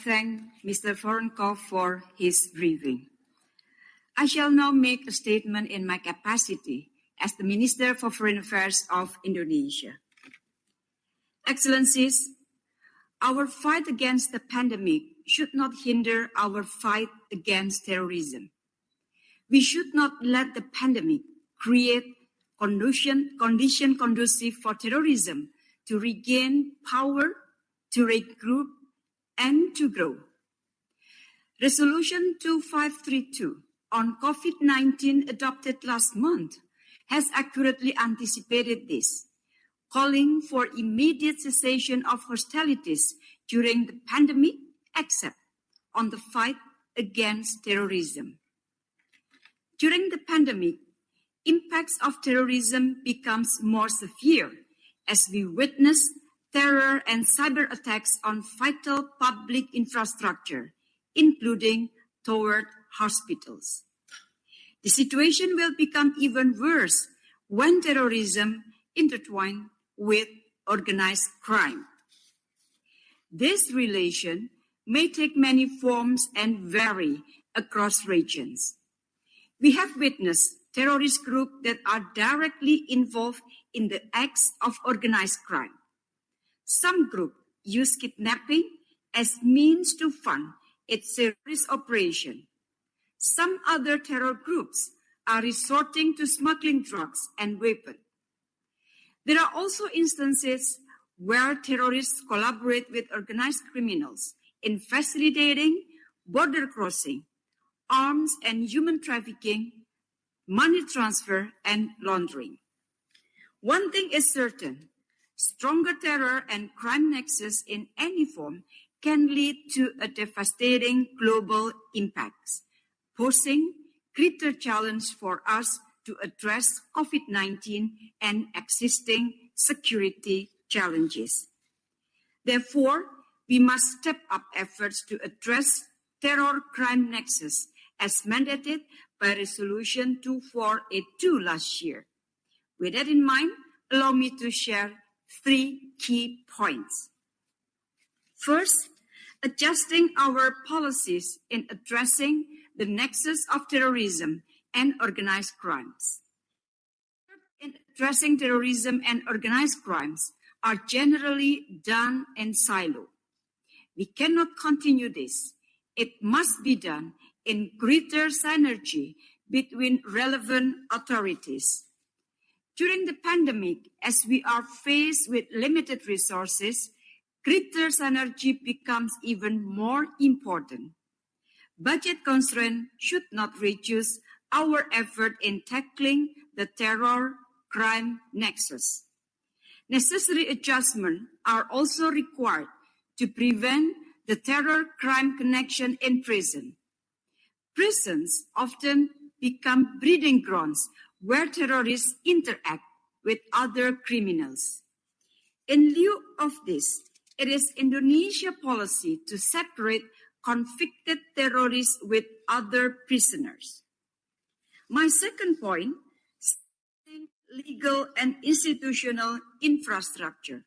thank Mr. Voronkov for his briefing. I shall now make a statement in my capacity as the Minister for Foreign Affairs of Indonesia. Excellencies, our fight against the pandemic should not hinder our fight against terrorism. We should not let the pandemic create condition conducive for terrorism to regain power, to regroup, and to grow. Resolution 2532 on COVID-19 adopted last month has accurately anticipated this, calling for immediate cessation of hostilities during the pandemic, except on the fight against terrorism. During the pandemic, impacts of terrorism becomes more severe as we witness terror and cyber attacks on vital public infrastructure, including toward hospitals. The situation will become even worse when terrorism intertwines with organized crime. This relation may take many forms and vary across regions. We have witnessed terrorist groups that are directly involved in the acts of organized crime. Some groups use kidnapping as means to fund its terrorist operation. Some other terror groups are resorting to smuggling drugs and weapons. There are also instances where terrorists collaborate with organized criminals in facilitating border crossing, arms and human trafficking, money transfer, and laundering. One thing is certain: stronger terror and crime nexus in any form can lead to a devastating global impact, posing greater challenge for us to address COVID-19 and existing security challenges. Therefore, we must step up efforts to address terror crime nexus as mandated by Resolution 2482 last year. With that in mind, allow me to share 3 key points. First, adjusting our policies in addressing the nexus of terrorism and organized crimes. In addressing terrorism and organized crimes are generally done in silo. We cannot continue this. It must be done in greater synergy between relevant authorities. During the pandemic, as we are faced with limited resources, greater synergy becomes even more important. Budget constraints should not reduce our effort in tackling the terror crime nexus. Necessary adjustments are also required to prevent the terror crime connection in prison. Prisons often become breeding grounds where terrorists interact with other criminals. In lieu of this, it is Indonesia's policy to separate convicted terrorists with other prisoners. My second point, legal and institutional infrastructure.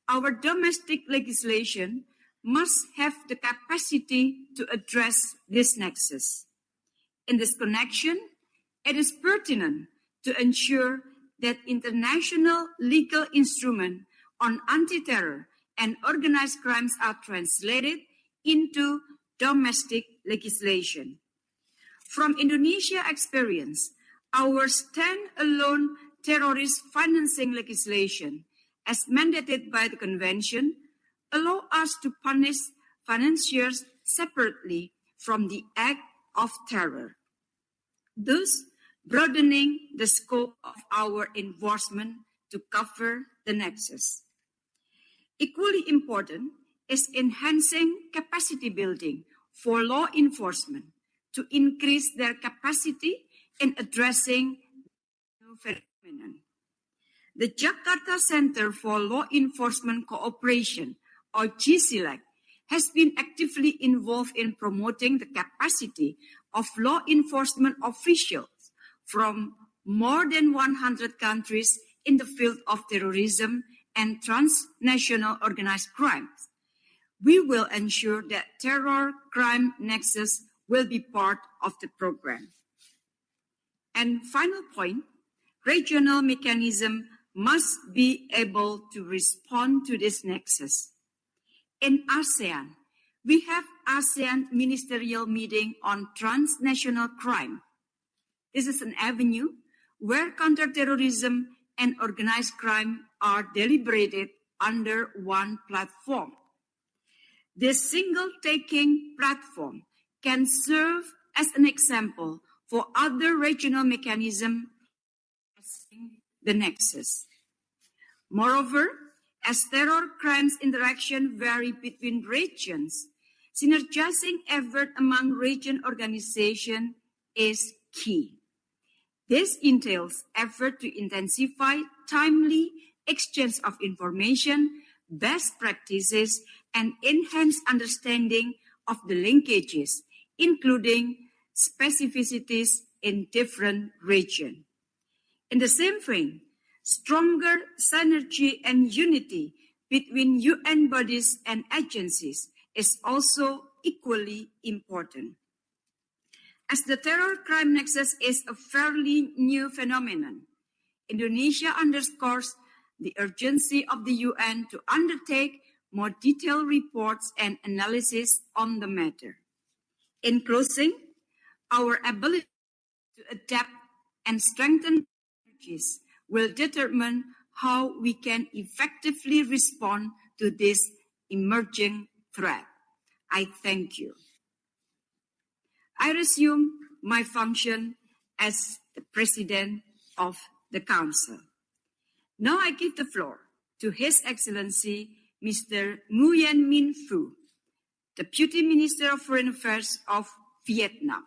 Our domestic legislation must have the capacity to address this nexus. In this connection, it is pertinent to ensure that international legal instruments on anti-terror and organized crimes are translated into domestic legislation. From Indonesia experience, our stand-alone terrorist financing legislation, as mandated by the Convention, allow us to punish financiers separately from the act of terror, thus broadening the scope of our enforcement to cover the nexus. Equally important is enhancing capacity building for law enforcement to increase their capacity in addressing new phenomenon. The Jakarta Center for Law Enforcement Cooperation, or GCLAC, has been actively involved in promoting the capacity of law enforcement officials from more than 100 countries in the field of terrorism and transnational organized crimes. we will ensure that terror crime nexus will be part of the program. And final point, regional mechanism must be able to respond to this nexus. In ASEAN, we have ASEAN Ministerial Meeting on Transnational Crime. This is an avenue where counterterrorism and organized crime are deliberated under one platform. This single-taking platform can serve as an example for other regional mechanisms addressing the nexus. Moreover, as terror crimes interaction vary between regions, synergizing effort among region organizations is key. This entails effort to intensify timely exchange of information, best practices, and enhance understanding of the linkages, including specificities in different regions. In the same vein, stronger synergy and unity between UN bodies and agencies is also equally important. As the terror crime nexus is a fairly new phenomenon, Indonesia underscores the urgency of the UN to undertake more detailed reports and analysis on the matter. In closing, our ability to adapt and strengthen strategies will determine how we can effectively respond to this emerging threat. I thank you. I resume my function as the President of the Council. Now I give the floor to His Excellency Mr. Nguyen Minh Phu, Deputy Minister of Foreign Affairs of Vietnam.